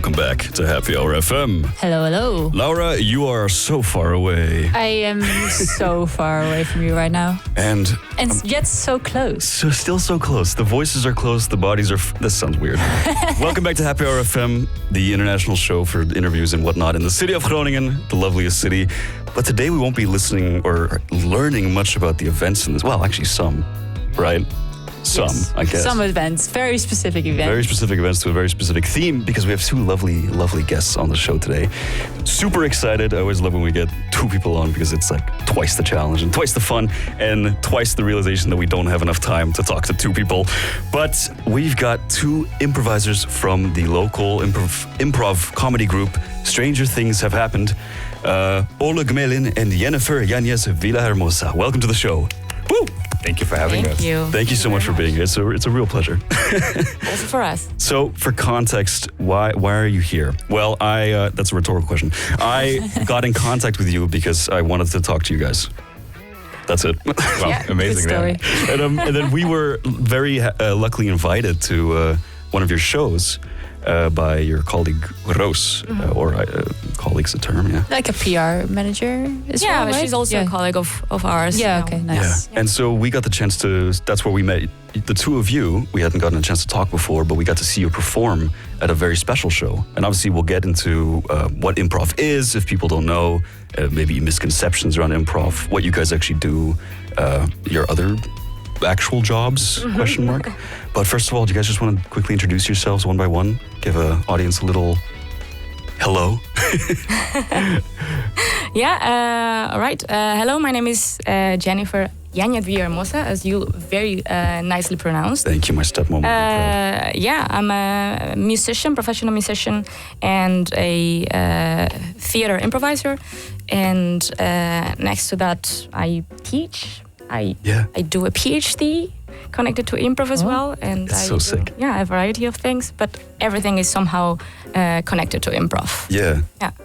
welcome back to Happy Hour FM. Hello, hello. Laura, you are so far away. I am so far away from you right now. And yet so close. Still so close. The voices are close, the bodies are... This sounds weird. Welcome back to Happy Hour FM, the international show for interviews and whatnot in the city of Groningen, the loveliest city. But today we won't be listening or learning much about the events in this. Well, actually some, right? Some, yes. I guess. Some events, very specific events. Very specific events to a very specific theme, because we have two lovely, lovely guests on the show today. Super excited. I always love when we get two people on, because it's like twice the challenge and twice the fun and twice the realization that we don't have enough time to talk to two people. But we've got two improvisers from the local improv comedy group, Stranger Things Have Happened. Ole Gmelin and Jenifer Yáñez Villahermosa. Welcome to the show. Woo! Thank you for having us. Thank you so much for being here. It's a real pleasure. Also for us. So, for context, why are you here? Well, that's a rhetorical question. I got in contact with you because I wanted to talk to you guys. That's it. Wow, yeah, amazing. Good story. And then we were very luckily invited to one of your shows by your colleague Roos, or colleague's a term, yeah. Like a PR manager as well, but right? she's also a colleague of ours. Yeah, okay, nice. Yeah. And so we got the chance to, that's where we met the two of you. We hadn't gotten a chance to talk before, but we got to see you perform at a very special show. And obviously we'll get into what improv is, if people don't know, maybe misconceptions around improv, what you guys actually do, your other actual jobs, question mark. But first of all, do you guys just want to quickly introduce yourselves one by one? Give the audience a little hello. All right. Hello, my name is Jenifer Yáñez Villahermosa, as you very nicely pronounced. Thank you, my stepmom. I'm a musician, professional musician, and a theater improviser. And next to that, I teach. I do a PhD connected to improv as well, and it's so sick. Yeah, a variety of things, but everything is somehow connected to improv. Yeah.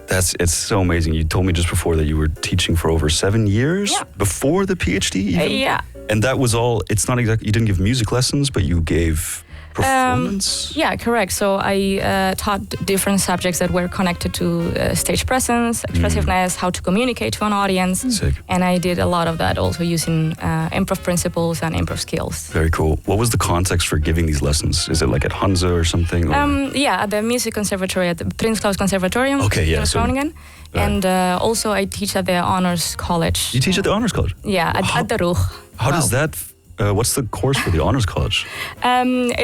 It's so amazing. You told me just before that you were teaching for over 7 years before the PhD. Even? And that was all. It's not exactly. You didn't give music lessons, but you gave performance. Correct. So I taught different subjects that were connected to stage presence, expressiveness, how to communicate to an audience. Sick. And I did a lot of that also using improv principles and improv skills. Very cool. What was the context for giving these lessons? Is it like at Hanze or something? At the music conservatory, at the Prins Claus Conservatorium in Groningen. And also I teach at the Honors College. You teach at the Honors College? Yeah, at the Roeg. How does that... what's the course for the Honors College?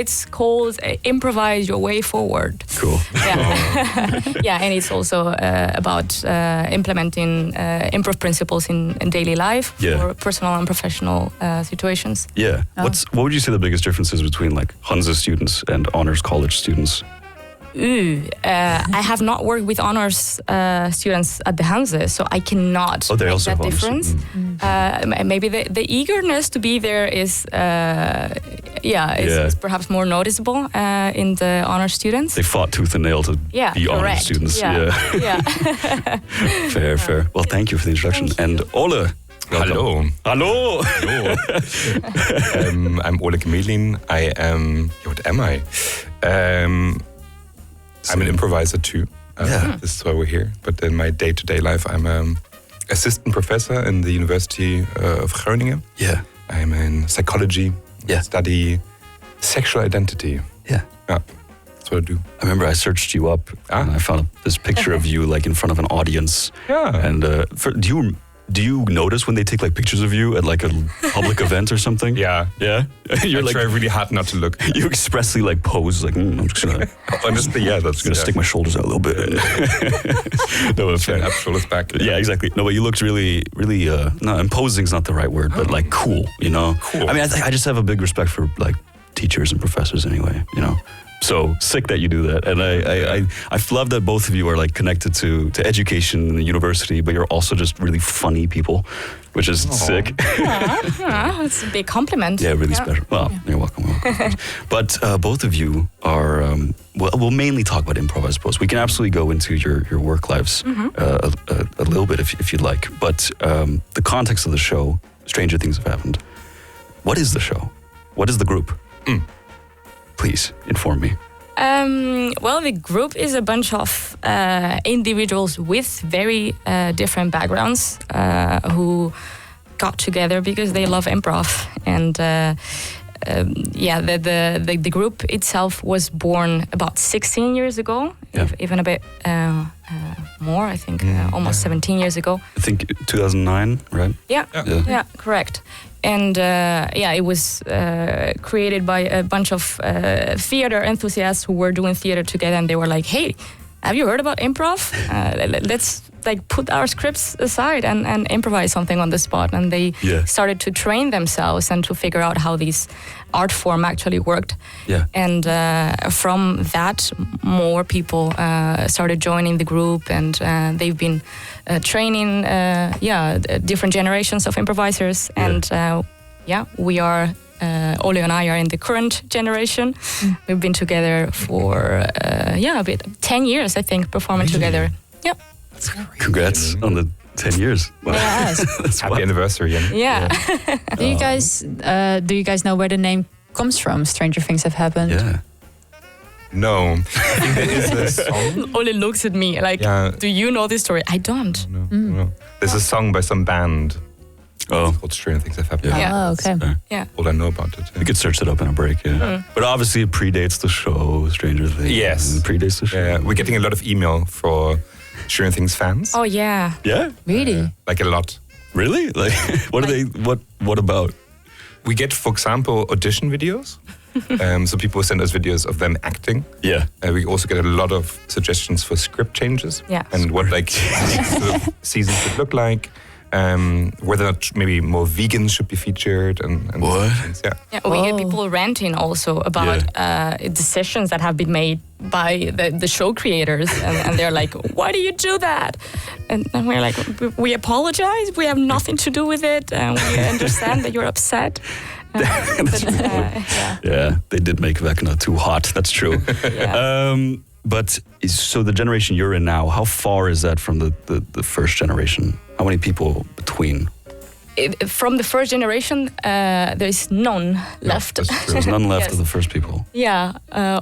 It's called Improvise Your Way Forward. Cool. Yeah, and it's also about implementing improv principles in daily life for personal and professional situations. Yeah. What would you say the biggest difference is between like Hanze students and Honors College students? I have not worked with honors students at the Hanze, so I cannot make that difference. Maybe the eagerness to be there is perhaps more noticeable in the honors students. They fought tooth and nail to be honors students. Fair. Well, thank you for the introduction. And Ole. Welcome. Hello. I'm Ole Gmelin. I am. What am I? I'm an improviser too. This is why we're here. But in my day-to-day life, I'm an assistant professor in the University of Groningen. Yeah. I'm in psychology. Study sexual identity. Yeah. That's what I do. I remember I searched you up and I found this picture of you like in front of an audience. Yeah. And do you notice when they take like pictures of you at like a public event or something? Yeah. You're try really hard not to look. You expressly like pose like I'm just gonna. That's gonna stick my shoulders out a little bit. No, chin up, shoulders back. Yeah, exactly. No, but you looked really. No, imposing is not the right word, but like cool. You know. Cool. I mean, I just have a big respect for like teachers and professors anyway. You know. So sick that you do that, and I love that both of you are like connected to education and the university, but you're also just really funny people, which is sick. It's a big compliment. Yeah, really special. Well, you're welcome. But both of you are. We'll mainly talk about improv, I suppose. We can absolutely go into your work lives a little bit if you'd like. But the context of the show, Stranger Things Have Happened. What is the show? What is the group? Please inform me. Well, the group is a bunch of individuals with very different backgrounds who got together because they love improv. And the group itself was born about 16 years ago, even a bit more, I think, almost 17 years ago. I think 2009, right? Yeah, correct. And it was created by a bunch of theater enthusiasts who were doing theater together, and they were like, "Hey, have you heard about improv? Let's put our scripts aside and improvise something on the spot." And they started to train themselves and to figure out how this art form actually worked. Yeah. And from that, more people started joining the group, and they've been training different generations of improvisers. And we are Ole and I are in the current generation. We've been together for 10 years, I think, performing together. Yeah. Congrats on the 10 years. Wow. Yes. Happy anniversary. Yeah. Do you guys know where the name comes from? Stranger Things Have Happened. Yeah. No. I think there is a song. Ole looks at me like, do you know this story? I don't. No. There's a song by some band. Oh. It's called Stranger Things Have Happened. Yeah. Oh, okay. Yeah. All I know about it. You could search it up in a break, But obviously it predates the show, Stranger Things. Yes. It predates the show. Yeah, we're getting a lot of email for Stranger Things fans. Oh, yeah. Yeah? Really? Like a lot. Really? Like, what about? We get, for example, audition videos. So people send us videos of them acting. Yeah. We also get a lot of suggestions for script changes. Yeah. And what sort of seasons should look like. Whether or not maybe more vegans should be featured and What? things. Yeah. We get people ranting also about decisions that have been made by the show creators, and they're like, "Why do you do that?" And we're like, "We apologize. We have nothing to do with it, and we understand that you're upset." They did make Vecna too hot. That's true. But so the generation you're in now, how far is that from the first generation? How many people between? From the first generation, there is none left. There's none left of the first people. Yeah,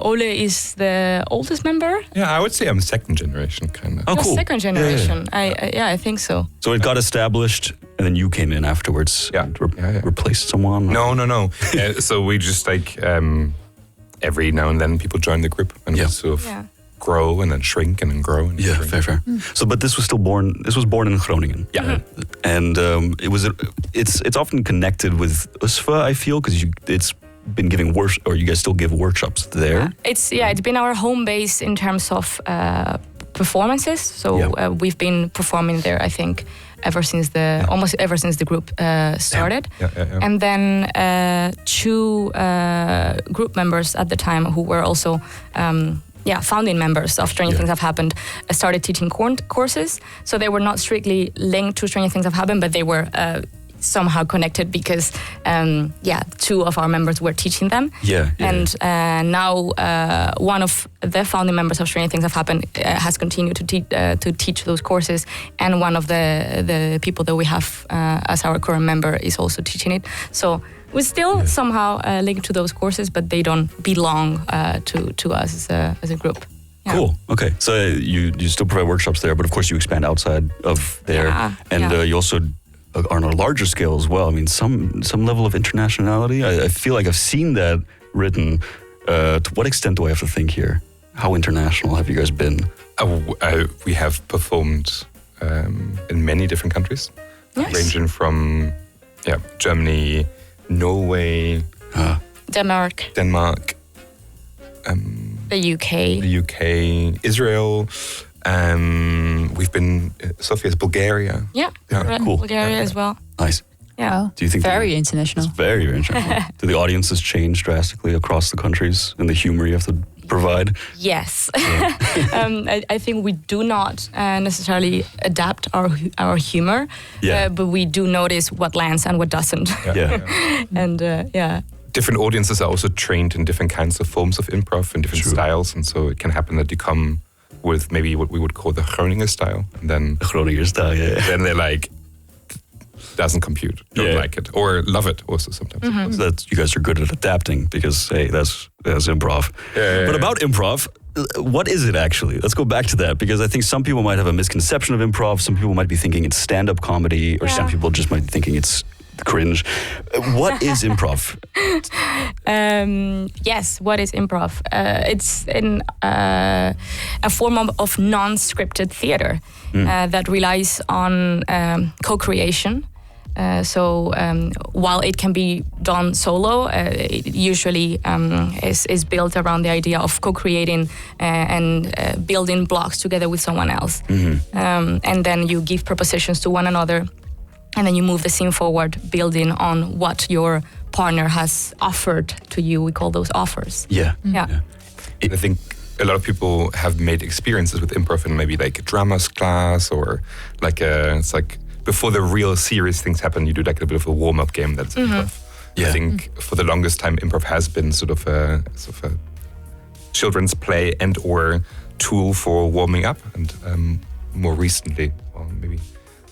Ole is the oldest member. Yeah, I would say I'm second generation, kind of. Oh, cool. Second generation. I think so. So it got established, and then you came in afterwards. Yeah. And replaced someone. No. So we just every now and then people join the group and we sort of grow and then shrink and then grow. And shrink. Fair. So, but this was born in Groningen. Yeah. And it's often connected with USFA, I feel, because it's been giving you guys still give workshops there. It's been our home base in terms of performances. So we've been performing there, I think, almost ever since the group started. Yeah. And then two group members at the time who were also founding members of Stranger Things Have Happened started teaching courses. So they were not strictly linked to Stranger Things Have Happened, but they were somehow connected because two of our members were teaching them. And now one of the founding members of Stranger Things Have Happened has continued to teach those courses, and one of the people that we have as our current member is also teaching it. So we're still somehow linked to those courses, but they don't belong to us as a group. Yeah. Cool. Okay. So you still provide workshops there, but of course you expand outside of there, you also are on a larger scale as well. I mean, some level of internationality. I feel like I've seen that written. To what extent do I have to think here? How international have you guys been? We have performed in many different countries, ranging from Germany, Norway, Denmark, the UK, Israel. We've been Sofia's Bulgaria. Cool. Bulgaria as well. Nice. Yeah. Wow. Do you think very international? It's very international. Do the audiences change drastically across the countries in the humor you have to provide? Yes. I think we do not necessarily adapt our humor, but we do notice what lands and what doesn't. And different audiences are also trained in different kinds of forms of improv and different styles, and so it can happen that you come with maybe what we would call the Groninger style, and then The Groninger style, then they're like, doesn't compute, don't like it, or love it also sometimes. So that you guys are good at adapting because, hey, that's improv. But about improv, what is it actually? Let's go back to that because I think some people might have a misconception of improv. Some people might be thinking it's stand-up comedy, or some people just might be thinking it's cringe. What is improv? Yes, what is improv? It's a form of non-scripted theater that relies on co-creation. So while it can be done solo, it usually is built around the idea of co-creating and building blocks together with someone else. And then you give propositions to one another, and then you move the scene forward, building on what your partner has offered to you. We call those offers. Yeah. I think a lot of people have made experiences with improv in maybe like a drama class, or like it's like before the real serious things happen, you do like a bit of a warm-up game that's improv. I think for the longest time, improv has been sort of a children's play and or tool for warming up, and more recently, or maybe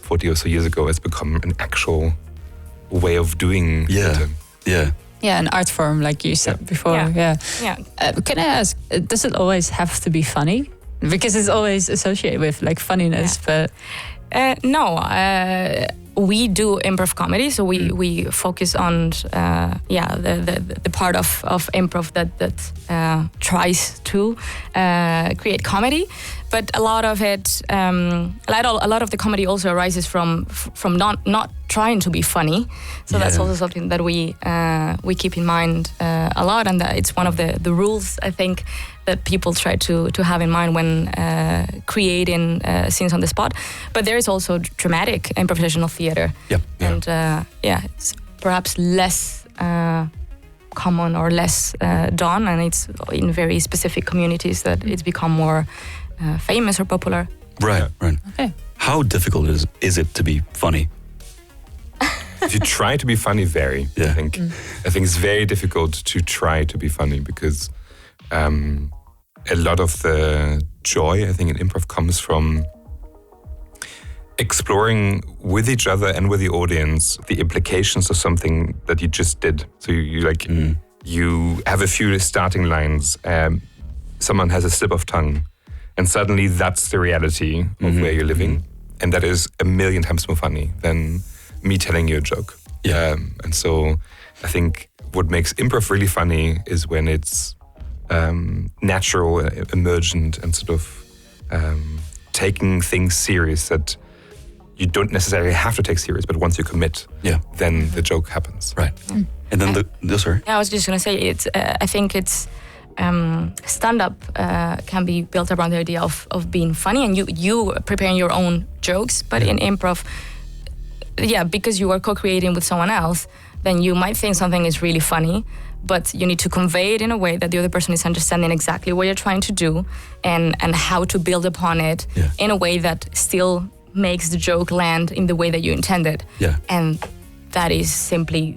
40 or so years ago, it's become an actual way of doing it. Yeah, an art form, like you said before. Yeah. Can I ask, does it always have to be funny? Because it's always associated with like funniness, but... No, we do improv comedy, so we focus on the part of improv that tries to create comedy, but a lot of it, a lot of the comedy also arises from not trying to be funny. So that's also something that we keep in mind a lot, and that it's one of the rules, I think, that people try to have in mind when creating scenes on the spot. But there is also dramatic and professional theater. And it's perhaps less common or less done, and it's in very specific communities that it's become more famous or popular. Right. Okay. How difficult is it to be funny? If you try to be funny, I think it's very difficult to try to be funny, because a lot of the joy, I think, in improv comes from exploring with each other and with the audience the implications of something that you just did. So you have a few starting lines. Someone has a slip of tongue, and suddenly that's the reality of where you're living, and that is a million times more funny than me telling you a joke. And so I think what makes improv really funny is when it's natural, emergent, and sort of taking things serious that you don't necessarily have to take serious, but once you commit, then the joke happens. Right. And then sorry. Yeah, I was just going to say, I think it's stand-up can be built around the idea of being funny, and you preparing your own jokes. But in improv, because you are co-creating with someone else, then you might think something is really funny, but you need to convey it in a way that the other person is understanding exactly what you're trying to do, and how to build upon it in a way that still makes the joke land in the way that you intended. And that is simply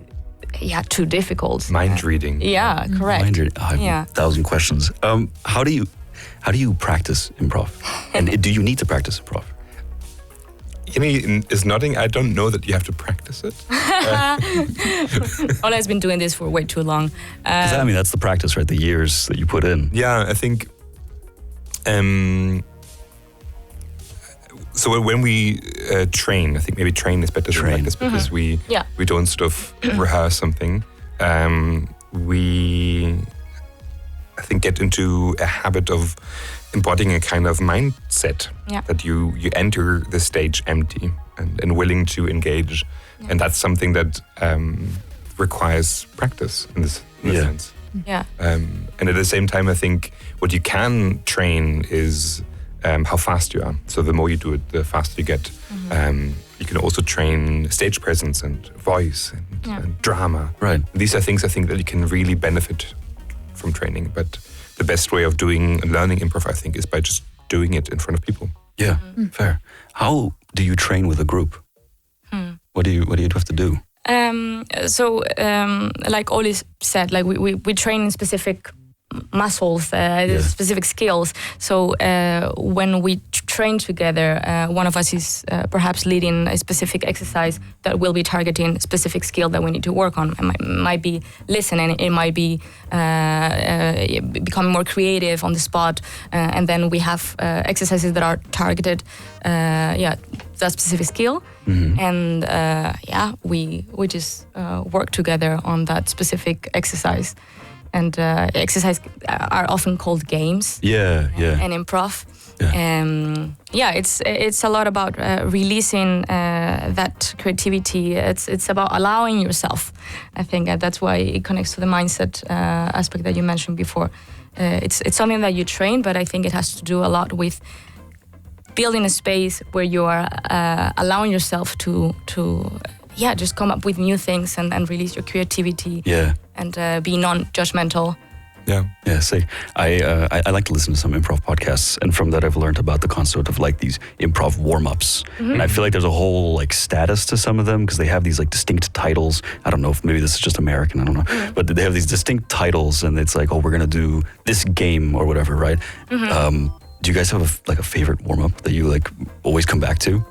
too difficult. Mind reading. Correct. Mind reading. I have 1,000 questions. How do you practice improv? And do you need to practice improv? Yemi is nodding. I don't know that you have to practice it. Ola has been doing this for way too long. That's the practice, right? The years that you put in. Yeah, I think. So when we train, I think maybe train is better than practice, because we don't sort of rehearse something. We, I think, get into a habit of embodying a kind of mindset that you enter the stage empty and willing to engage, and that's something that requires practice in this sense. And at the same time, I think what you can train is how fast you are. So the more you do it, the faster you get. You can also train stage presence and voice and drama. Right. These are things I think that you can really benefit from training. But the best way of learning improv, I think, is by just doing it in front of people. Yeah, fair. How do you train with a group? What do you have to do? Like Oli said, like we train in specific muscles, specific skills. So when we train together, one of us is perhaps leading a specific exercise that will be targeting specific skill that we need to work on. It might be listening, it might be becoming more creative on the spot, and then we have exercises that are targeted, that specific skill, and we just work together on that specific exercise. And exercise are often called games. And improv. It's a lot about releasing that creativity. It's about allowing yourself. I think that's why it connects to the mindset aspect that you mentioned before. It's something that you train, but I think it has to do a lot with building a space where you are allowing yourself to just come up with new things and release your creativity. And be non-judgmental. See, I like to listen to some improv podcasts, and from that I've learned about the concept of like these improv warm-ups. And I feel like there's a whole like status to some of them because they have these like distinct titles. I don't know if maybe this is just American, I don't know. But they have these distinct titles, and it's like, oh, we're gonna do this game or whatever, right? Do you guys have a favorite warm-up that you like always come back to?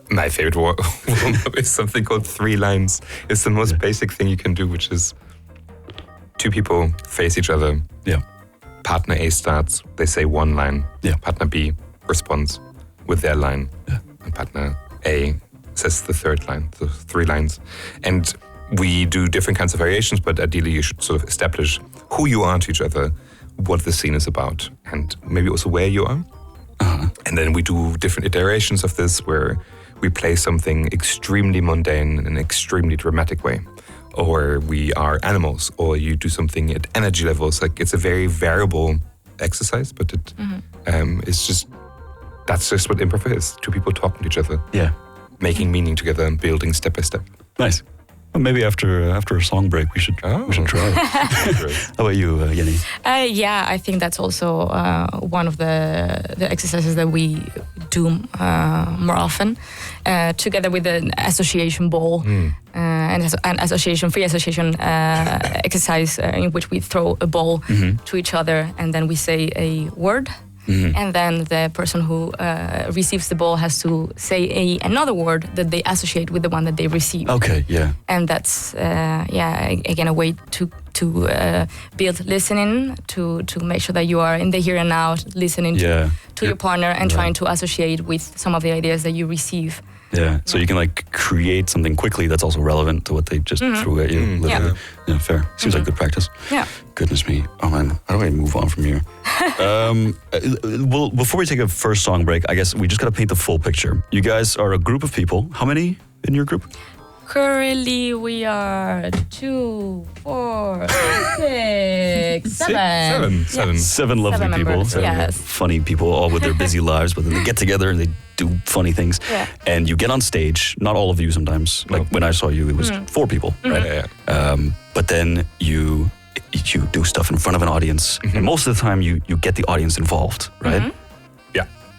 My favorite warm-up is something called 3 lines. It's the most basic thing you can do, which is 2 people face each other. Partner A starts, they say 1 line. Partner B responds with their line. And partner A says the 3rd line, the 3 lines. And we do different kinds of variations, but ideally you should sort of establish who you are to each other, what the scene is about, and maybe also where you are. And then we do different iterations of this where we play something extremely mundane in an extremely dramatic way. Or we are animals, or you do something at energy levels. Like, it's a very variable exercise, but it's just, that's just what improv is. 2 people talking to each other. Making meaning together and building step by step. Nice. Well, maybe after a song break, we should try it. How about you, Jenny? I think that's also one of the exercises that we do more often, together with an association ball and an free association exercise in which we throw a ball to each other, and then we say a word. And then the person who receives the ball has to say another word that they associate with the one that they received. And that's again a way to build listening, to make sure that you are in the here and now, listening to your partner and trying to associate with some of the ideas that you receive. So you can like create something quickly that's also relevant to what they just threw at you. Fair. Seems like good practice. Goodness me. Oh man, how do I move on from here? Well, before we take a first song break, I guess we just gotta paint the full picture. You guys are a group of people. How many in your group? Currently, we are 2, 4, 6, 7. 7 lovely people. Funny people, all with their busy lives, but then they get together and they do funny things. And you get on stage, not all of you sometimes. Like when I saw you, it was 4 people, right? But then you do stuff in front of an audience. And most of the time you get the audience involved, right?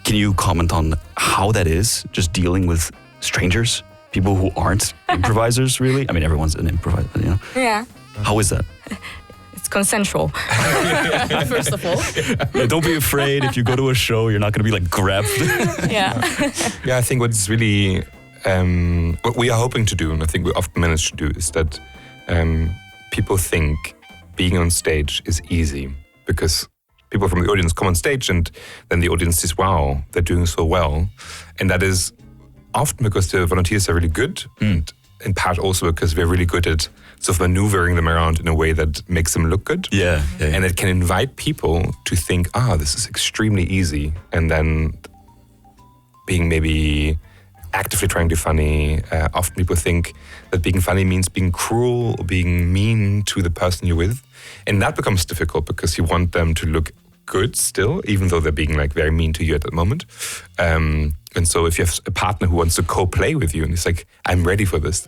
Can you comment on how that is, just dealing with strangers? People who aren't improvisers, really? I mean, everyone's an improviser, you know? How is that? It's consensual, first of all. Don't be afraid. If you go to a show, you're not going to be like grabbed. I think what's really, what we are hoping to do, and I think we often manage to do, is that people think being on stage is easy because people from the audience come on stage and then the audience says, wow, they're doing so well. And that is often because the volunteers are really good, and in part also because we're really good at sort of maneuvering them around in a way that makes them look good. And it can invite people to think, this is extremely easy, and then being maybe actively trying to be funny. Often people think that being funny means being cruel or being mean to the person you're with, and that becomes difficult because you want them to look good still, even though they're being like very mean to you at that moment. And so if you have a partner who wants to co-play with you and it's like, I'm ready for this,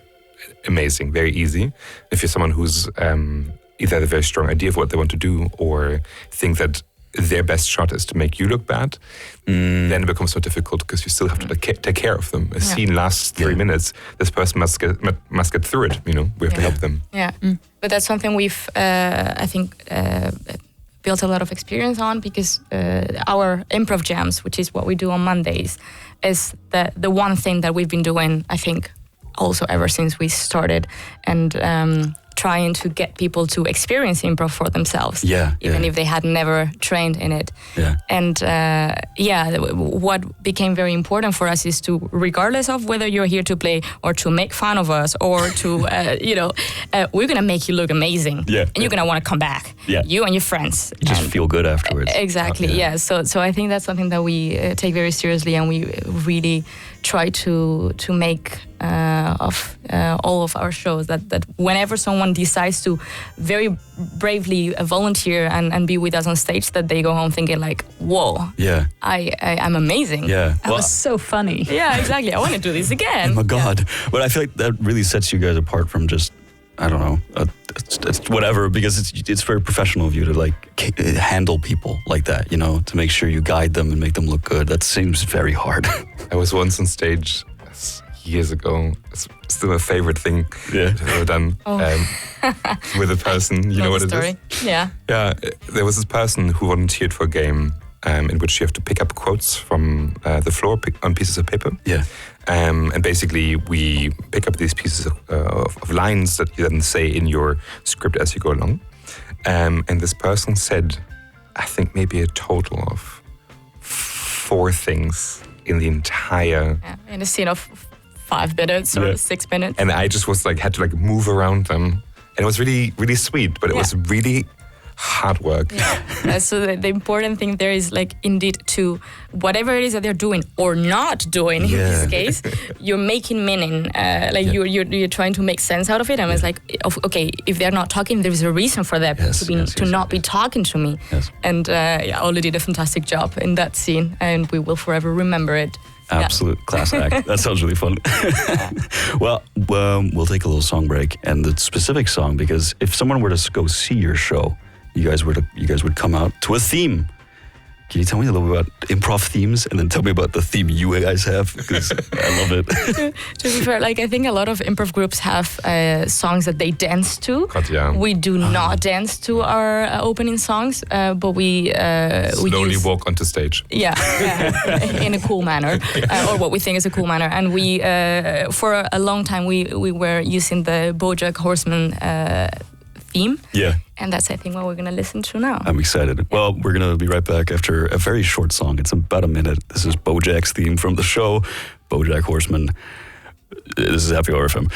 amazing, very easy. If you're someone who's either has a very strong idea of what they want to do or think that their best shot is to make you look bad, then it becomes so difficult because you still have to take care of them. A scene lasts 3 minutes. This person must get through it. You know, we have to help them. But that's something we've, I think, built a lot of experience on, because our improv jams, which is what we do on Mondays, is the one thing that we've been doing, I think, also ever since we started, and trying to get people to experience improv for themselves, even if they had never trained in it. And what became very important for us is to, regardless of whether you're here to play or to make fun of us or to, we're gonna make you look amazing, and you're gonna want to come back. You and your friends. You just feel good afterwards. Exactly. So I think that's something that we take very seriously, and we really try to make of all of our shows that whenever someone decides to very bravely volunteer and be with us on stage, that they go home thinking like, whoa, I'm amazing. That was so funny. Yeah, exactly. I want to do this again. Oh my God. But I feel like that really sets you guys apart from just, I don't know, it's whatever, because it's very professional of you to like handle people like that, to make sure you guide them and make them look good. That seems very hard. I was once on stage years ago. It's still a favorite thing I've ever done with a person. You know what it is? Yeah. Yeah. There was this person who volunteered for a game in which you have to pick up quotes from the floor on pieces of paper. Yeah. And basically, we pick up these pieces of lines that you then say in your script as you go along. And this person said, I think maybe a total of 4 things in the entire... in a scene of 5 minutes or 6 minutes. And I just was like, had to like move around them. And it was really, really sweet, but it was really hard work. So the important thing there is like, indeed, to whatever it is that they're doing or not doing in this case, you're making meaning. You're trying to make sense out of it. And it's like, okay, if they're not talking, there's a reason for them to not be talking to me. And Ole did a fantastic job in that scene, and we will forever remember it. Absolute class act. That sounds really fun. Well, we'll take a little song break, and the specific song, because if someone were to go see your show, you guys would come out to a theme. Can you tell me a little bit about improv themes, and then tell me about the theme you guys have? Because I love it. To be fair, I think a lot of improv groups have songs that they dance to. We do not dance to our opening songs, but we slowly walk onto stage. In a cool manner, or what we think is a cool manner. And we, for a long time, we were using the BoJack Horseman theme. And that's, I think, what we're going to listen to now. I'm excited. Well, we're going to be right back after a very short song. It's about a minute. This is BoJack's theme from the show, BoJack Horseman. This is Happy Hour FM.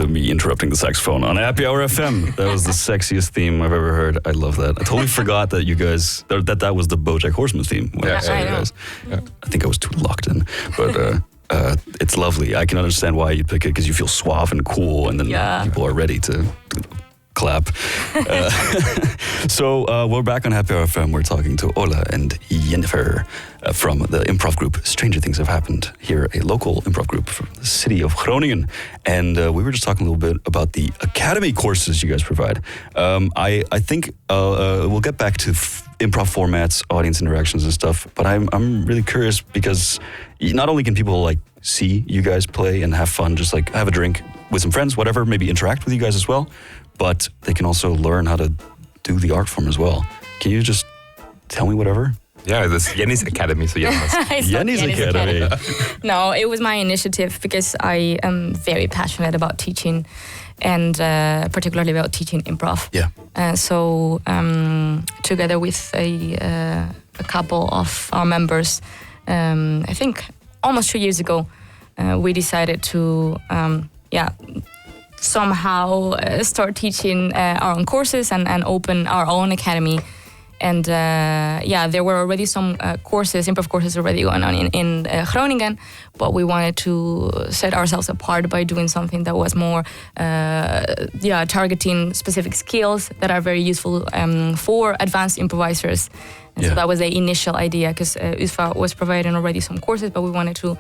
Me interrupting the saxophone on Happy Hour FM. That was the sexiest theme I've ever heard. I love that. I totally forgot that you guys that was the BoJack Horseman theme. I think I was too locked in, but it's lovely. I can understand why you'd pick it, because you feel suave and cool, and then people are ready to clap. So we're back on Happy Hour FM. We're talking to Ole and Jenifer from the improv group Stranger Things Have Happened, here a local improv group from the city of Groningen. And we were just talking a little bit about the academy courses you guys provide. I think we'll get back to improv formats, audience interactions and stuff, but I'm really curious, because not only can people like see you guys play and have fun, just like have a drink with some friends, whatever, maybe interact with you guys as well, but they can also learn how to do the art form as well. Can you just tell me whatever? Yeah, this Yáñez Academy, so Yáñez Academy. No, it was my initiative, because I am very passionate about teaching, and particularly about teaching improv. So together with a couple of our members, I think almost 2 years ago, we decided to somehow start teaching our own courses and open our own academy. And there were already some improv courses already going on in Groningen, but we wanted to set ourselves apart by doing something that was more targeting specific skills that are very useful for advanced improvisers. And so that was the initial idea, because USFA was providing already some courses, but we wanted to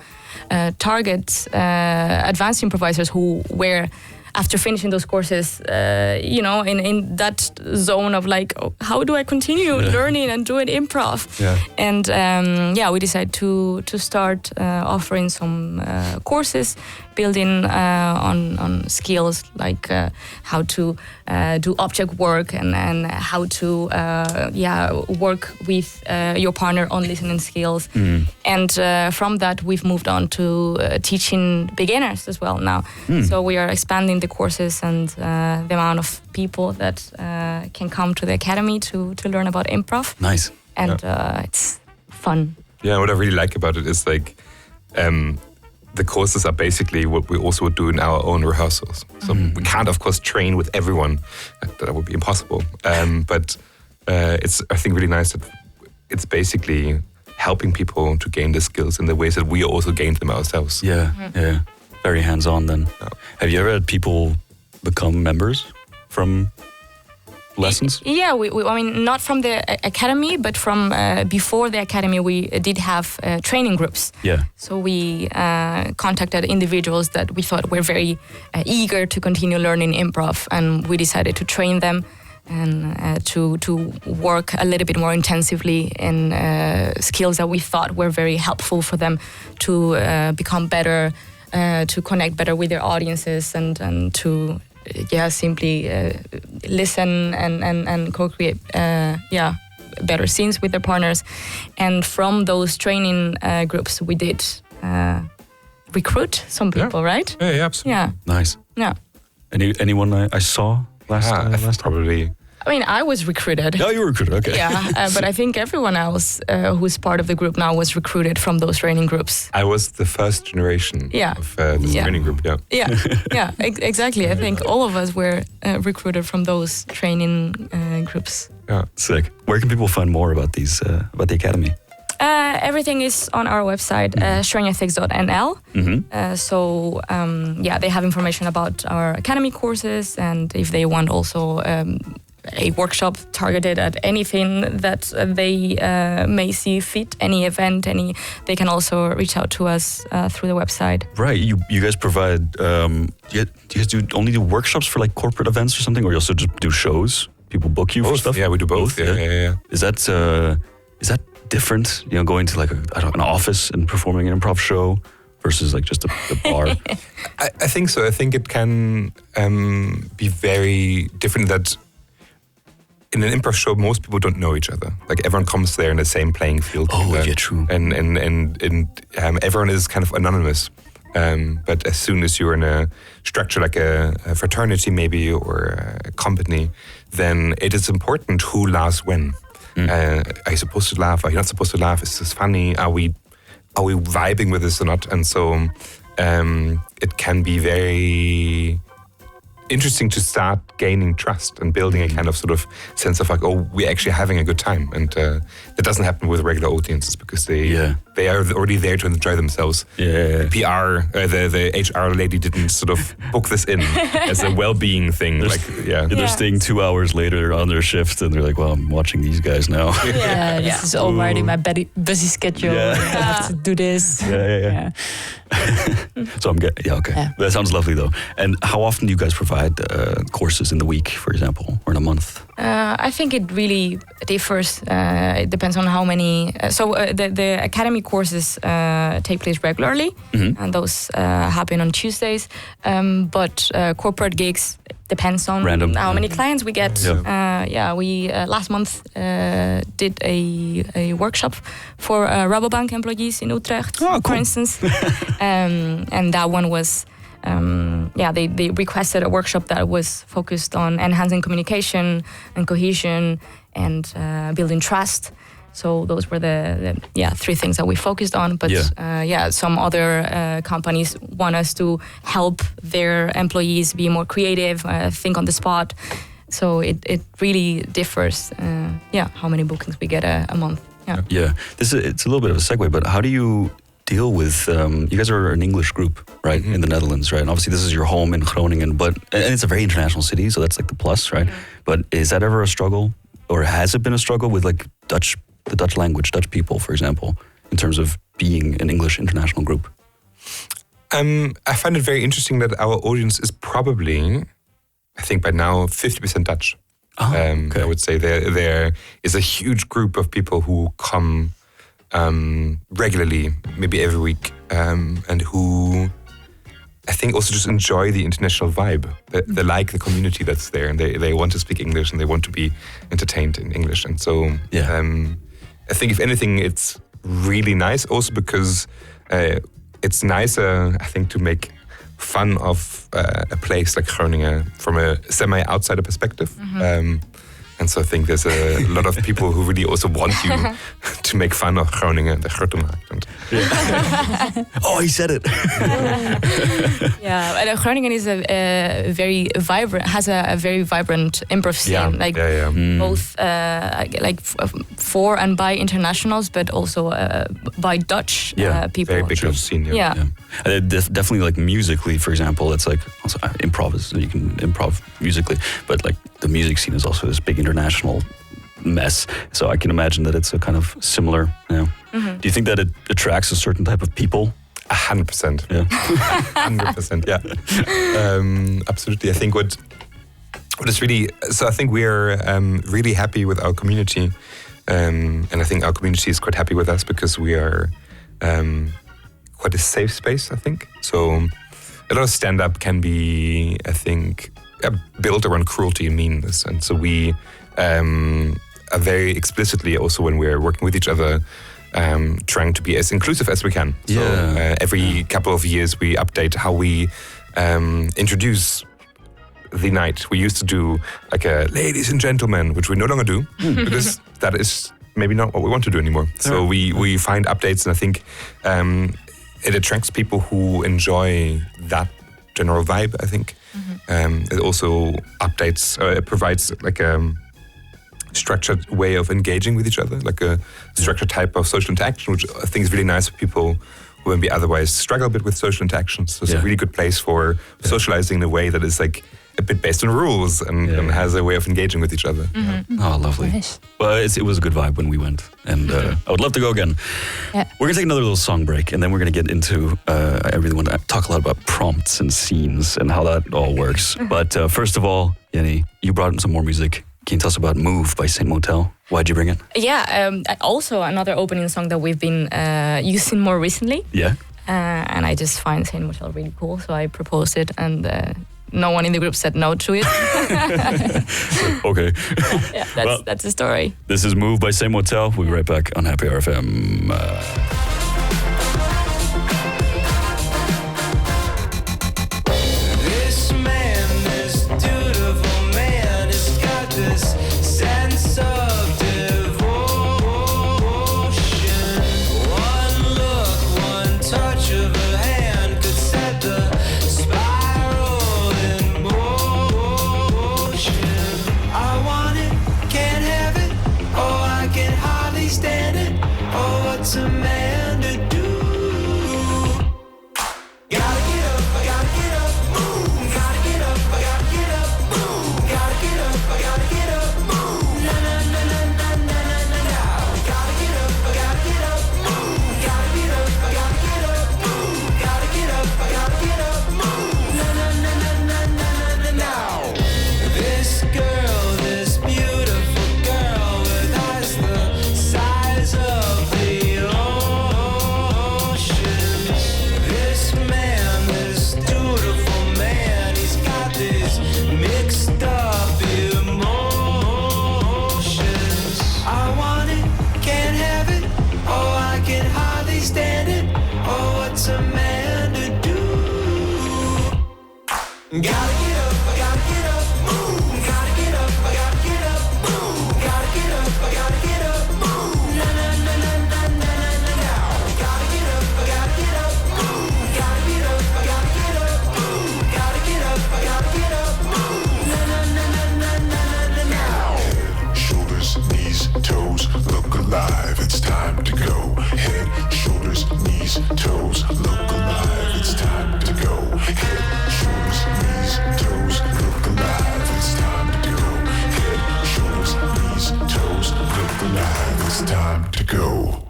target advanced improvisers who were, after finishing those courses, in that zone of like, how do I continue learning and doing improv? Yeah. And we decided to start offering some courses, building on skills like how to do object work and how to work with your partner on listening skills. And from that, we've moved on to teaching beginners as well now. So we are expanding the courses and the amount of people that can come to the academy to learn about improv. Nice. And it's fun. Yeah, what I really like about it is like the courses are basically what we also do in our own rehearsals. So we can't, of course, train with everyone. That would be impossible. But it's, I think, really nice that it's basically helping people to gain the skills in the ways that we also gained them ourselves. Yeah, yeah. Very hands-on then. Yeah. Have you ever had people become members from lessons? Yeah, I mean, not from the academy, but from before the academy, we did have training groups. Yeah. So we contacted individuals that we thought were very eager to continue learning improv, and we decided to train them and to work a little bit more intensively in skills that we thought were very helpful for them to become better, to connect better with their audiences, and to simply listen and co-create better scenes with their partners. And from those training groups, we did recruit some people, right? Yeah, absolutely. Yeah. Nice. Yeah. Anyone I saw last time? Probably. I mean, I was recruited. No, you were recruited, okay. Yeah, but I think everyone else who's part of the group now was recruited from those training groups. I was the first generation of this training group, Exactly. I think all of us were recruited from those training groups. Yeah. Sick. Where can people find more about these, about the academy? Everything is on our website, strengethics.nl. They have information about our academy courses, and if they want also a workshop targeted at anything that they may see fit, any event, they can also reach out to us through the website. Right. You guys provide, do you guys only do workshops for like corporate events or something, or you also just do shows? People book you for stuff? Yeah, we do both. Yeah. Is that different, going to like an office and performing an improv show versus like just a bar? I think so. I think it can be very different that in an improv show, most people don't know each other. Like everyone comes there in the same playing field. Oh, yeah, true. And everyone is kind of anonymous. But as soon as you're in a structure like a fraternity maybe or a company, then it is important who laughs when. Are you supposed to laugh? Are you not supposed to laugh? Is this funny? Are we vibing with this or not? And so it can be very interesting to start gaining trust and building a kind of sort of sense of like, oh, we're actually having a good time. And that doesn't happen with regular audiences because they are already there to enjoy themselves. Yeah. The PR, the HR lady didn't sort of book this in as a well-being thing. They're staying 2 hours later on their shift and they're like, well, I'm watching these guys now. This is already my busy schedule. I have to do this. Yeah. So I'm good. Yeah, okay. Yeah. That sounds lovely though. And how often do you guys provide courses in the week, for example, or in a month? I think it really differs. It depends on how many. The academy courses take place regularly, and those happen on Tuesdays. But corporate gigs depends on how many clients we get. We last month did a workshop for Rabobank employees in Utrecht, for instance, and that one was. They requested a workshop that was focused on enhancing communication and cohesion and building trust. So those were the 3 things that we focused on. But some other companies want us to help their employees be more creative, think on the spot. So it really differs, how many bookings we get a month. Yeah. It's a little bit of a segue, but how do you deal with, you guys are an English group, right, in the Netherlands, right? And obviously this is your home in Groningen, and it's a very international city, so that's like the plus, right? But is that ever a struggle, or has it been a struggle with like the Dutch language, Dutch people, for example, in terms of being an English international group? I find it very interesting that our audience is probably, I think by now, 50% Dutch. I would say there is a huge group of people who come regularly, maybe every week, and who I think also just enjoy the international vibe. They like the community that's there, and they want to speak English, and they want to be entertained in English. And so I think if anything, it's really nice also because it's nicer, I think, to make fun of a place like Groningen from a semi-outsider perspective. And so I think there's a lot of people who really also want you to make fun of Groningen, the Groentemarkt. Oh, he said it. And Groningen is a very vibrant, has a very vibrant improv scene. Both for and by internationals, but also by Dutch people. Very big scene. Definitely, like musically, for example, it's like also improv is, you can improv musically, but like the music scene is also this big international mess. So I can imagine that it's a kind of similar. Do you think that it attracts a certain type of people? 100%. Yeah. 100%. Yeah. Absolutely. I think what is really, so I think we are really happy with our community, and I think our community is quite happy with us because we are quite a safe space, I think. So a lot of stand-up can be, I think, built around cruelty and meanness, and so we are very explicitly also when we're working with each other trying to be as inclusive as we can. So every couple of years we update how we introduce the night. We used to do like a ladies and gentlemen, which we no longer do because that is maybe not what we want to do anymore. So we find updates, and I think it attracts people who enjoy that general vibe, I think. It also updates, it provides like a structured way of engaging with each other, like a structured type of social interaction, which I think is really nice for people who maybe otherwise struggle a bit with social interactions. So it's a really good place for socializing in a way that is like a bit based on rules and has a way of engaging with each other. Oh, lovely. Nice. Well, it was a good vibe when we went, and I would love to go again. We're going to take another little song break, and then we're going to get into, I really want to talk a lot about prompts and scenes and how that all works. But first of all, Jenny, you brought in some more music. Can you tell us about Move by Saint Motel? Why'd you bring it? Also another opening song that we've been using more recently. Yeah. And I just find Saint Motel really cool, so I proposed it, and no one in the group said no to it. Okay. That's the story. This is Move by Saint Motel. We'll be right back on Happy Hour FM. What's a man to do? Gotta get up, I gotta get up, move. Gotta get up, I gotta get up, move. Gotta get up, I gotta get up, move. Na na na na na na na na na. Gotta get up, I gotta get up, move. Gotta get up, I gotta get up, move. Gotta get up, I gotta get up, move. Na na na na na na na na. This girl, this beautiful girl with eyes the size of the ocean. It's time to go.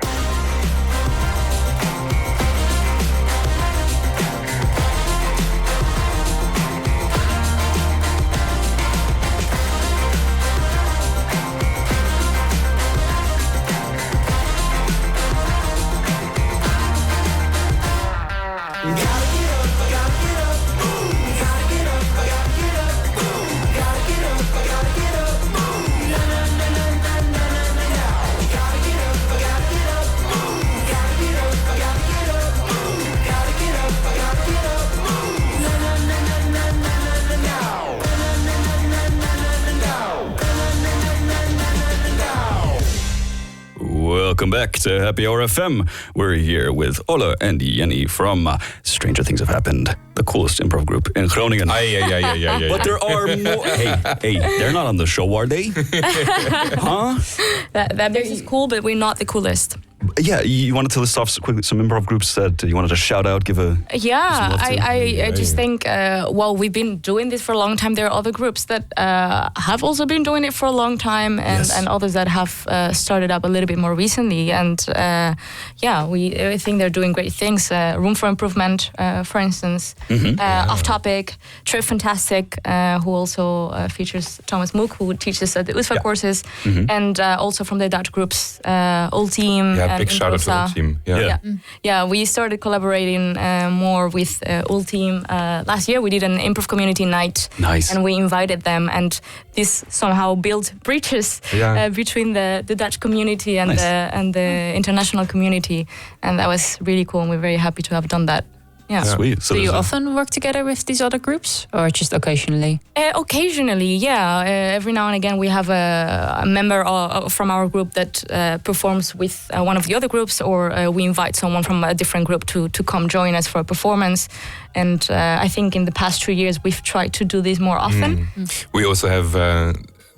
Welcome back to Happy Hour FM. We're here with Ola and Jenny from Stranger Things Have Happened, the coolest improv group in Groningen. Yeah. But there are more. Hey, they're not on the show, are they? Huh? That is cool, but we're not the coolest. Yeah, you wanted to list off quickly some improv groups that you wanted to shout out, give a... Yeah, I just think, we've been doing this for a long time. There are other groups that have also been doing it for a long time, and others that have started up a little bit more recently. And I think they're doing great things. Room for Improvement, for instance. Off Topic, Trip Fantastic, who also features Thomas Mook, who teaches at the USFA courses, and also from the Dutch groups, Old Team. Yeah, big shout out to the team. Yeah, we started collaborating more with Old Team last year. We did an improv community night, and we invited them, and this somehow built bridges between the Dutch community and the international community, and that was really cool. And we're very happy to have done that. Yeah. Sweet. So do you often work together with these other groups, or just occasionally? Occasionally, yeah. Every now and again, we have a member from our group that performs with one of the other groups, or we invite someone from a different group to come join us for a performance. And I think in the past 2 years, we've tried to do this more often. We also have...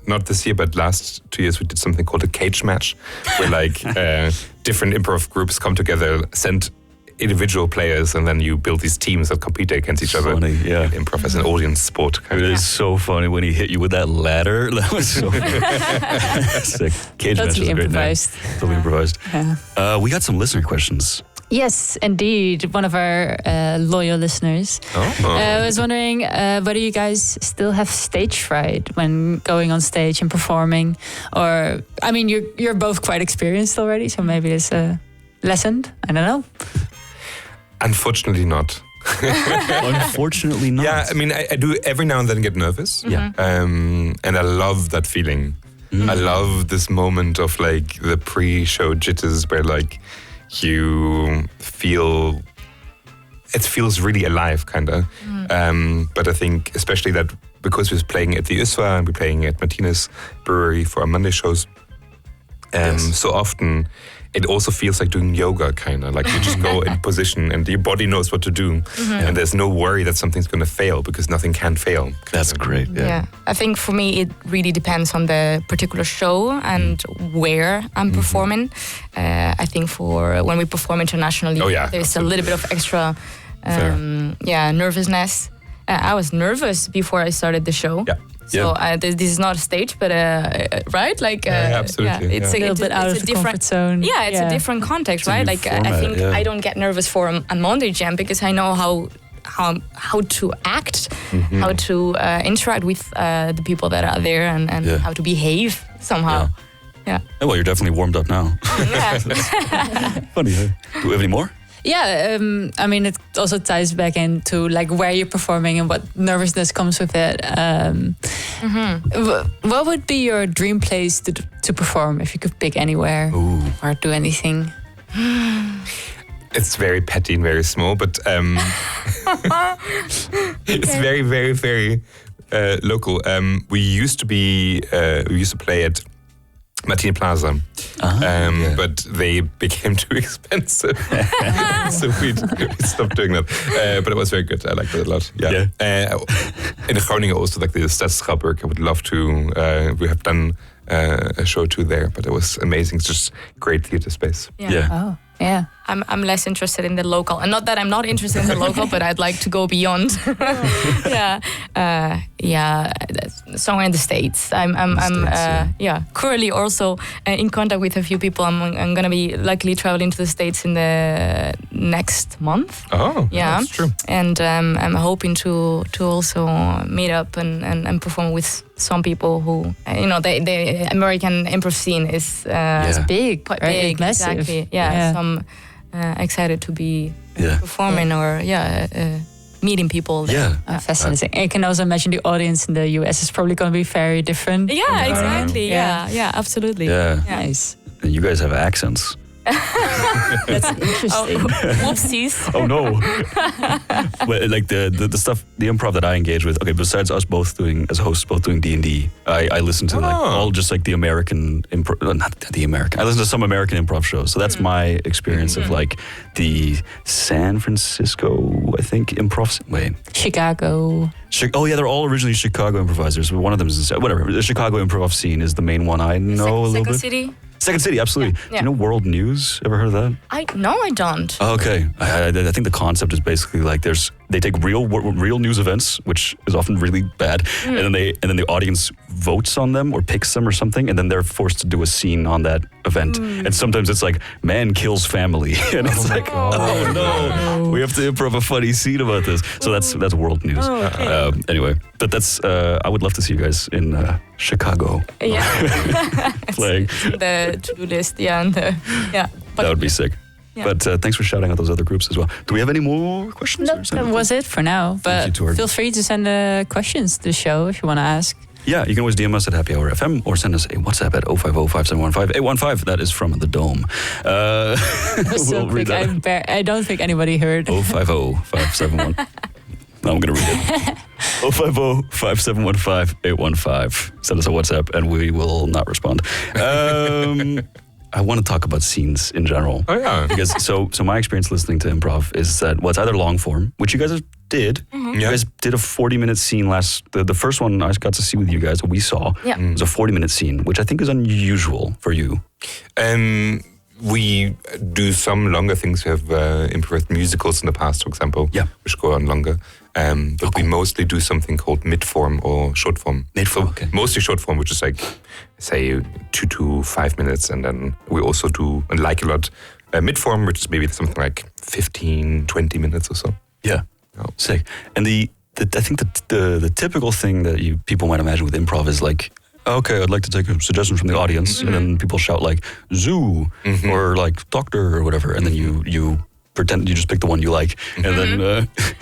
not this year, but last 2 years, we did something called a cage match, where different improv groups come together, send individual players, and then you build these teams that compete against each other. Funny, yeah. Improv as an audience sport. It is so funny when he hit you with that ladder. That was so sick. Cage match Totally was great. improvised. Totally improvised. Yeah. We got some listener questions. Yes, indeed. One of our loyal listeners was wondering whether you guys still have stage fright when going on stage and performing, or I mean, you're both quite experienced already, so maybe it's lessened. I don't know. Unfortunately not. Unfortunately not. Yeah, I mean, I do every now and then get nervous. Yeah. And I love that feeling. I love this moment of the pre-show jitters where you feel, it feels really alive, kind of. But I think especially that because we're playing at the USFA and we're playing at Martinez Brewery for our Monday shows, so often it also feels like doing yoga, kind of. You just go in position and your body knows what to do. And there's no worry that something's going to fail because nothing can fail. That's great. Yeah. I think for me, it really depends on the particular show and where I'm performing. I think for when we perform internationally, there's a little bit of extra nervousness. I was nervous before I started the show. Yeah. So this is not a stage, but right? Absolutely. It's a little bit out of the comfort zone. Yeah, it's a different context, right? I think I don't get nervous for a Monday jam because I know how to act, how to interact with the people that are there, and how to behave somehow. Yeah. Well, you're definitely warmed up now. Funny, huh? Do we have any more? Yeah, I mean, it also ties back into where you're performing and what nervousness comes with it. What would be your dream place to perform if you could pick anywhere or do anything? It's very petty and very small, but it's very, very, very local. We used to play at Martini Plaza, but they became too expensive, so we stopped doing that. But it was very good. I liked it a lot. Yeah. In Groningen, also the Stadsschouwburg. I would love to. We have done a show too there, but it was amazing. It's just great theater space. Oh. Yeah, I'm less interested in the local, and not that I'm not interested in the local, but I'd like to go beyond. somewhere in the States. I'm currently also in contact with a few people. I'm gonna be likely traveling to the States in the next month. Oh, yeah, that's true. And I'm hoping to also meet up and perform with some people who the American improv scene is big, quite right? big, Massive. exactly. Yeah, so I'm excited to be performing or meeting people there. Fascinating. I can also imagine the audience in the US is probably going to be very different. Yeah, exactly. Yeah, absolutely. Yeah. Nice. And you guys have accents. That's interesting. Whoopsies. Oh no! Well, like the stuff, the improv that I engage with. Okay, besides us both doing as hosts, both doing D&D, I listen to like all just like the American improv, not the American. I listen to some American improv shows. So that's my experience of like the San Francisco, I think, improv. Wait, Chicago. Oh yeah, they're all originally Chicago improvisers. But one of them is whatever. The Chicago improv scene is the main one I know a little bit. City. Second City, absolutely. Yeah. Do you know World News? Ever heard of that? I don't. Oh, okay. I think the concept is basically like they take real news events, which is often really bad, and then the audience votes on them or picks them or something, and then they're forced to do a scene on that event. And sometimes it's like man kills family, and it's like oh no, we have to improv a funny scene about this. So that's World News. Oh, okay. Anyway, but that's I would love to see you guys in Chicago. Yeah. Playing. The to-do list, and That would be sick. Yeah. But thanks for shouting out those other groups as well. Do we have any more questions? No, that was it for now. But feel free to send questions to the show if you want to ask. Yeah, you can always DM us at Happy Hour FM or send us a WhatsApp at 050-5715-815. That is from the Dome. So we'll read that. I don't think anybody heard. 050-571. No, I'm going to read it. 050-5715-815. Send us a WhatsApp and we will not respond. I want to talk about scenes in general. Oh, yeah. Because so my experience listening to improv is that, well, it's either long form, which you guys did. You guys did a 40-minute scene the first one I got to see with you guys, we saw, was a 40-minute scene, which I think is unusual for you. We do some longer things. We have improvised musicals in the past, for example, which go on longer. But we mostly do something called mid-form or short-form. Mid-form, okay. Mostly short-form, which is like, say, 2 to 5 minutes. And then we also do, and like a lot, mid-form, which is maybe something like 15, 20 minutes or so. Yeah, sick. And I think the typical thing that people might imagine with improv is like, okay, I'd like to take a suggestion from the audience, and then people shout like zoo or like doctor or whatever, and then you pretend you just pick the one you like, and then.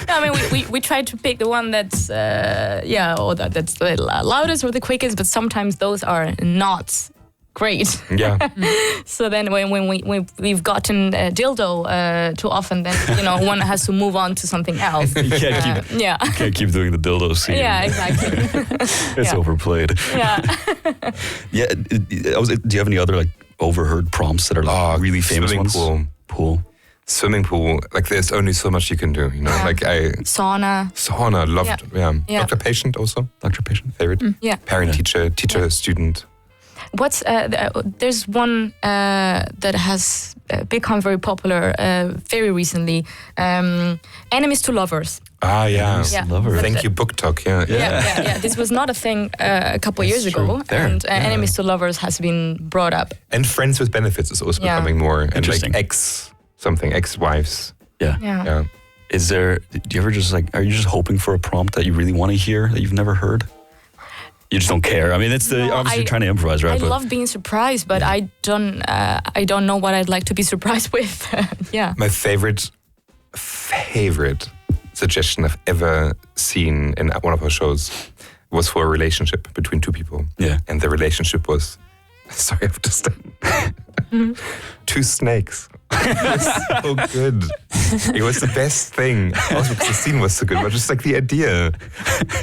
I mean, we try to pick the one that's or that's the loudest or the quickest, but sometimes those are not great. Yeah. So then when we've gotten a dildo too often, then one has to move on to something else. You can't keep doing the dildo scene. Yeah, exactly. It's overplayed. Yeah. Yeah. Do you have any other like overheard prompts that are like really famous ones? Pool. Swimming pool. Like there's only so much you can do. Like sauna. Loved. Yeah. Doctor patient also. Doctor patient favorite. Yeah. Parent teacher student. What's there's one that has become very popular very recently. Enemies to lovers. Lovers. Thank you, book talk. Yeah. This was not a thing a couple years ago, and enemies to lovers has been brought up. And friends with benefits is also becoming more. And like ex-wives. Yeah. Is there? Do you ever just like? Are you just hoping for a prompt that you really want to hear that you've never heard? You just don't care. I mean, it's obviously you're trying to improvise, right? I love being surprised, but I don't know what I'd like to be surprised with. My favorite suggestion I've ever seen in one of our shows was for a relationship between two people. Yeah. And the relationship was, sorry, I've just two snakes. It was so good. It was the best thing. Also because the scene was so good, but just like the idea.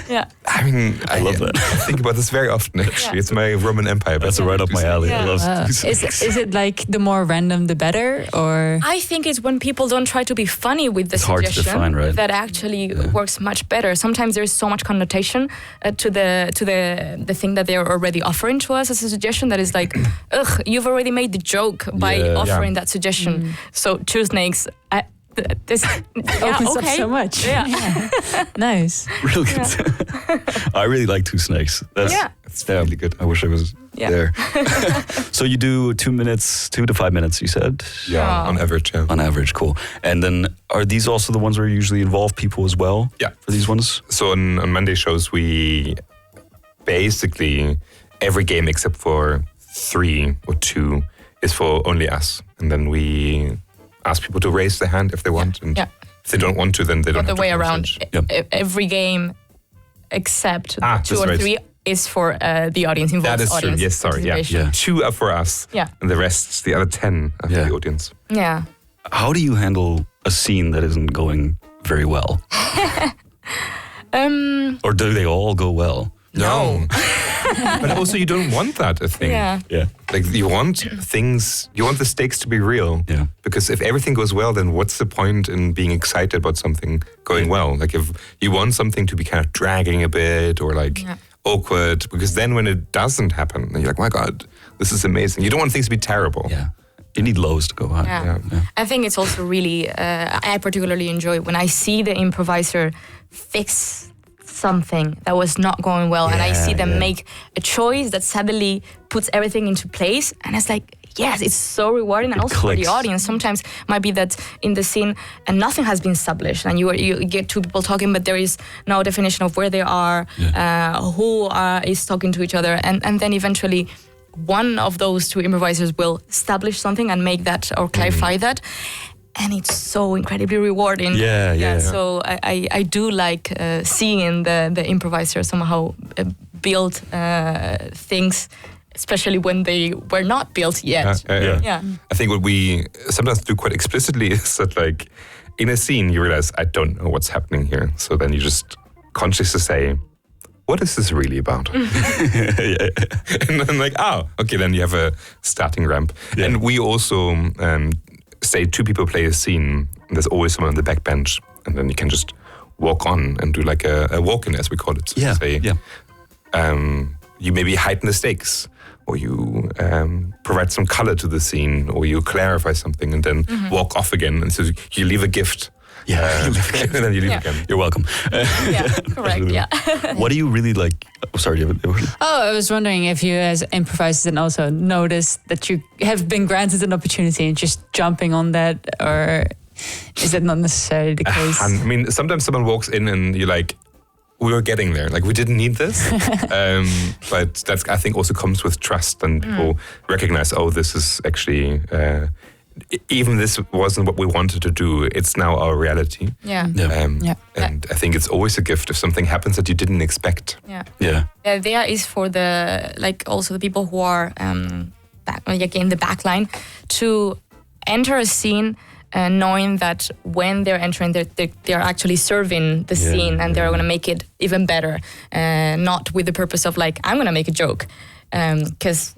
Yeah. I mean, I love that. I think about this very often, actually. It's my Roman Empire. That's right up my alley. I love Is it like the more random, the better? Or I think it's when people don't try to be funny with the hard to suggestion define, right? that actually works much better. Sometimes there's so much connotation to the thing that they're already offering to us as a suggestion that is like, ugh, you've already made the joke by offering that suggestion. So two snakes. this Opens up so much. Yeah. Nice. Real good. I really like Two Snakes. It's really good. I wish I was there. So you do 2 minutes, 2 to 5 minutes, you said? Yeah, on average, yeah. On average, cool. And then are these also the ones where you usually involve people as well? Yeah. For these ones? So on Monday shows, we basically, every game except for 3 or 2 is for only us. And then we ask people to raise their hand if they want. And if they don't want to, then they don't have the way to around. message. Every game except 2 or right. 3 is for the audience involved. That is true. Audience Yes, sorry. Yeah. participation. 2 are for us. Yeah. And the rest, the other 10 are for the audience. Yeah. How do you handle a scene that isn't going very well? Or do they all go well? No. But also you don't want that, I think. Yeah. Like you want the stakes to be real. Yeah. Because if everything goes well, then what's the point in being excited about something going well? Like if you want something to be kind of dragging a bit or like awkward, because then when it doesn't happen, then you're like, my God, this is amazing. You don't want things to be terrible. Yeah. You need lows to go high. Yeah. I think it's also really, I particularly enjoy when I see the improviser fix something that was not going well and I see them make a choice that suddenly puts everything into place, and it's like, yes, it's so rewarding. And also for the audience, sometimes might be that in the scene and nothing has been established and you get 2 people talking, but there is no definition of where they are, who is talking to each other, and then eventually one of those 2 improvisers will establish something and make that or clarify that. And it's so incredibly rewarding. Yeah. So I do like seeing the improviser somehow build things, especially when they were not built yet. Yeah. I think what we sometimes do quite explicitly is that, like, in a scene, you realize, I don't know what's happening here. So then you just consciously say, what is this really about? And then like, okay, then you have a starting ramp. Yeah. And we also say 2 people play a scene, and there's always someone on the back bench, and then you can just walk on and do like a walk-in, as we call it. Yeah. Say, you maybe heighten the stakes, or you provide some color to the scene, or you clarify something, and then walk off again. And so you leave a gift. Yeah, and then you leave again. You're welcome. Correct. Yeah. What do you really like? Oh, sorry, do you have a question? I was wondering if you, as improvisers, and also notice that you have been granted an opportunity and just jumping on that, or is that not necessarily the case? I mean, sometimes someone walks in and you're like, we were getting there. Like, we didn't need this. But that's, I think, also comes with trust, and people recognize, this is actually... even this wasn't what we wanted to do, it's now our reality. And I think it's always a gift if something happens that you didn't expect. There is for the, like, also the people who are in the back line to enter a scene knowing that when they're entering, they're actually serving the scene, and they're going to make it even better, not with the purpose of like, I'm going to make a joke. Because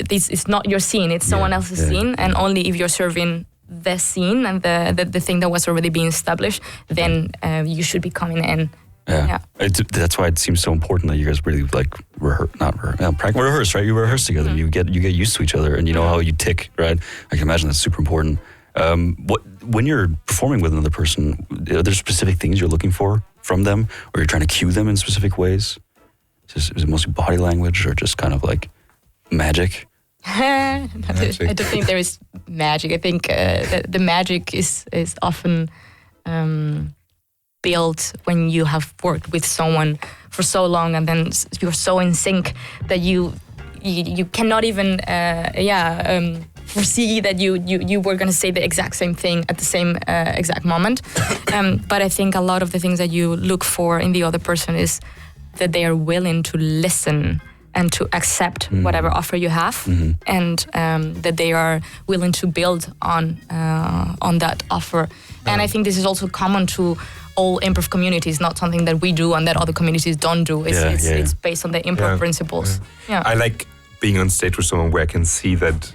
this is not your scene; it's someone else's scene, and only if you're serving the scene and the thing that was already being established, then you should be coming in. That's why it seems so important that you guys really like rehearse, right? You rehearse together, you get used to each other, and you know how you tick, right? I can imagine that's super important. When you're performing with another person, are there specific things you're looking for from them, or you're trying to cue them in specific ways? Is it mostly body language, or just kind of like magic? I don't think there is magic. I think the magic is often built when you have worked with someone for so long, and then you're so in sync that you cannot even foresee that you were going to say the exact same thing at the same exact moment. But I think a lot of the things that you look for in the other person is that they are willing to listen and to accept whatever offer you have, and that they are willing to build on that offer. And I think this is also common to all improv communities, not something that we do and that other communities don't do. It's based on the improv principles. I like being on stage with someone where I can see that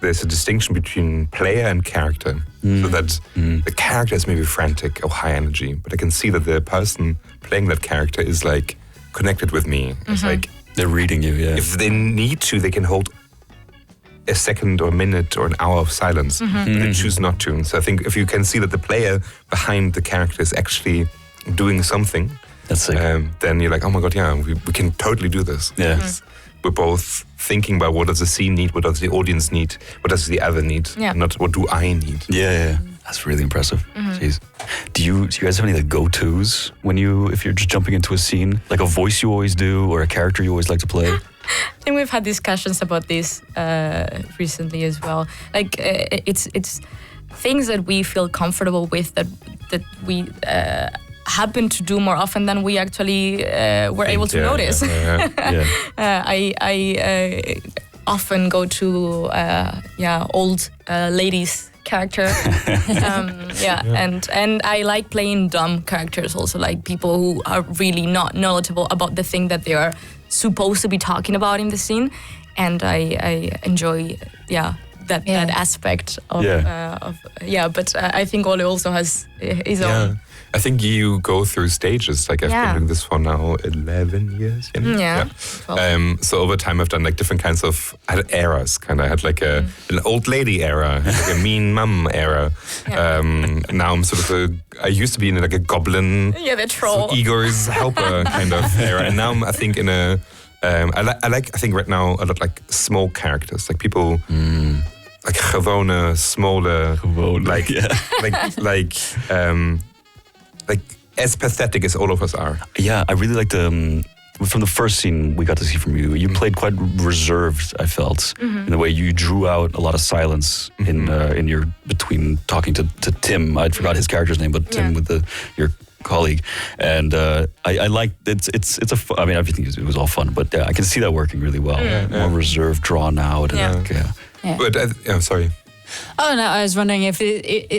there's a distinction between player and character. So that the character is maybe frantic or high energy, but I can see that the person playing that character is like connected with me. It's like they're reading you. If they need to, they can hold a second or a minute or an hour of silence. They choose not to. So I think if you can see that the player behind the character is actually doing something, That's sick. then you're like, oh my God, yeah, we can totally do this. Yeah. Because we're both thinking about what does the scene need, what does the audience need, what does the other need, not what do I need. Yeah. That's really impressive. Jeez. Do you guys have any like go-tos if you're just jumping into a scene? Like a voice you always do or a character you always like to play? I think we've had discussions about this recently as well. Like it's things that we feel comfortable with that we happen to do more often than we actually were able to notice. I often go to old ladies character. And I like playing dumb characters also, like people who are really not knowledgeable about the thing that they are supposed to be talking about in the scene, and I enjoy that aspect of but I think Ole also has his own. I think you go through stages. Like I've been doing this for now 11 years. So over time I've done like different kinds of eras. I had like an old lady era, like a mean mum era. Now I'm sort of I used to be in like a goblin, the troll, Igor's helper kind of era, and now I think in a I think right now a lot like small characters, like people. Like gewone, smaller, like as pathetic as all of us are. Yeah, I really liked from the first scene we got to see from you. You played quite reserved, I felt, in the way you drew out a lot of silence in your between talking to Tim. I forgot his character's name, but Tim with your colleague, and I like it's I mean everything it was all fun, but I can see that working really well. More reserved, drawn out, and But I'm sorry. Oh no, I was wondering if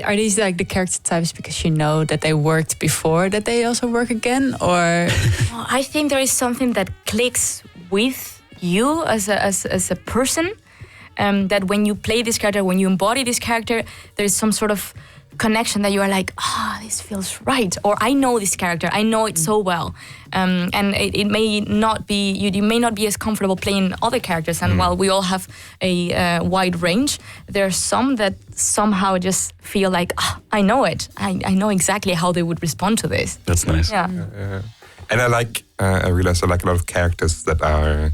are these like the character types because you know that they worked before that they also work again, or? Well, I think there is something that clicks with you as a person, that when you play this character, when you embody this character, there is some sort of connection that you are like, this feels right, or I know this character, I know it so well, and it may not be you may not be as comfortable playing other characters, and while we all have a wide range, there are some that somehow just feel like I know it, I know exactly how they would respond to this. That's nice. And I realize I like a lot of characters that are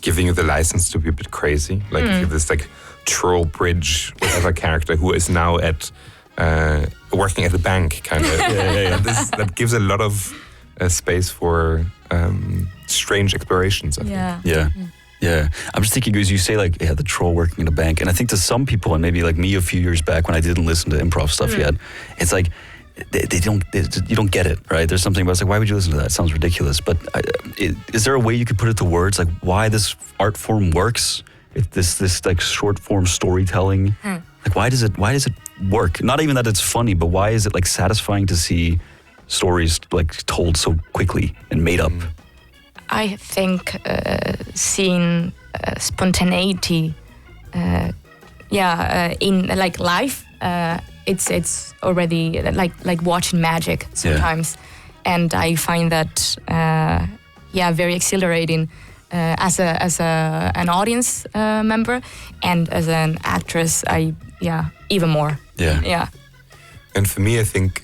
giving you the license to be a bit crazy, like you have this like troll bridge whatever character who is now at working at a bank, kind of. That gives a lot of space for strange explorations, I think. Yeah. I'm just thinking, because you say like, the troll working in a bank, and I think to some people, and maybe like me a few years back when I didn't listen to improv stuff yet, it's like you don't get it, right? There's something about it's like, why would you listen to that? It sounds ridiculous. But is there a way you could put it to words, like why this art form works? If this like short form storytelling, like why does it work? Not even that it's funny, but why is it like satisfying to see stories like told so quickly and made up? I think seeing spontaneity, in like life, it's already like watching magic sometimes, and I find that very exhilarating. As an audience member, and as an actress, even more. Yeah. And for me, I think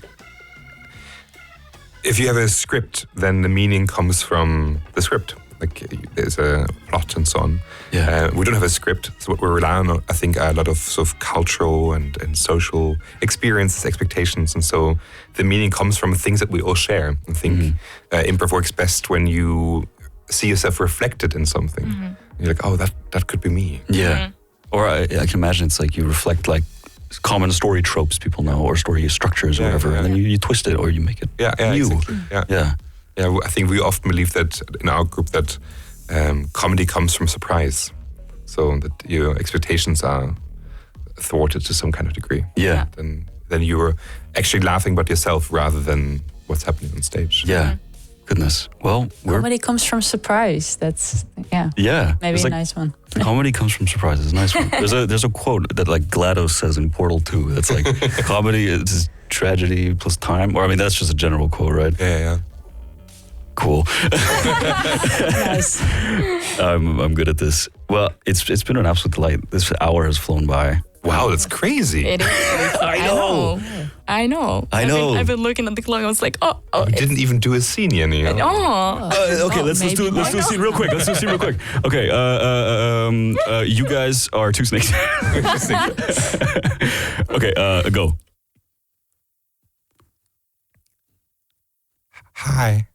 if you have a script, then the meaning comes from the script. Like there's a plot and so on. We don't have a script, so what we rely on, I think, are a lot of sort of cultural and social experiences, expectations, and so the meaning comes from things that we all share. I think improv works best when you see yourself reflected in something. You're like, oh, that could be me. Or I can imagine it's like you reflect like common story tropes people know, or story structures or whatever, and then you twist it or you make it new. Exactly. I think we often believe that in our group that comedy comes from surprise, so that your expectations are thwarted to some kind of degree. Then you're actually laughing about yourself rather than what's happening on stage. Goodness. Well, comedy comes from surprise. That's maybe a nice one. Comedy comes from surprise. It's a nice one. There's a quote that like GLaDOS says in Portal 2. That's like comedy is tragedy plus time. Or I mean, that's just a general quote, right? Yeah. Cool. Nice. I'm good at this. Well, it's been an absolute delight. This hour has flown by. Wow, that's crazy. It is. I know. I know. I've been looking at the clock. I was like, oh. You didn't even do a scene, Yáñez. Okay, let's do a scene real quick. Okay, you guys are two snakes. Okay, go. Hi.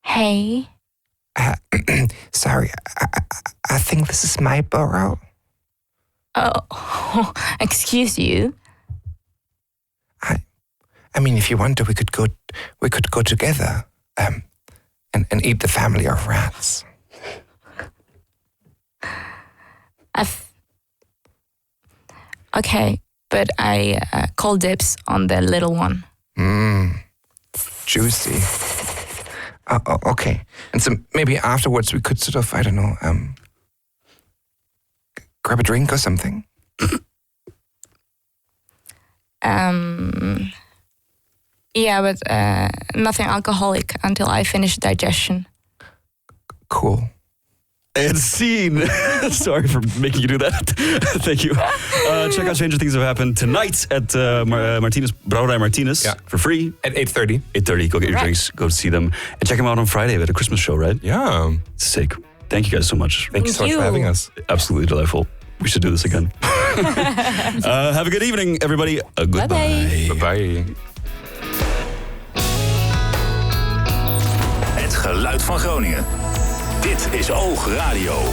Hey. Sorry, I think this is my burrow. Oh, excuse you. I mean, if you want to, we could go together, and eat the family of rats. Okay, but I call dibs on the little one. Juicy. Okay, and so maybe afterwards we could sort of, I don't know, grab a drink or something. Yeah, but nothing alcoholic until I finish digestion. Cool. And scene. Sorry for making you do that. Thank you. Check out Stranger Things Have Happened tonight at Martinez, Brouwerij Martinez for free. At 8:30. 8:30. Go get your drinks. Go see them. And check them out on Friday at a Christmas show, right? Yeah. Sick. Thank you guys so much. Thank you so much for having us. Absolutely delightful. We should do this again. Have a good evening, everybody. Goodbye. Bye-bye. Het geluid van Groningen. Dit is Oog Radio.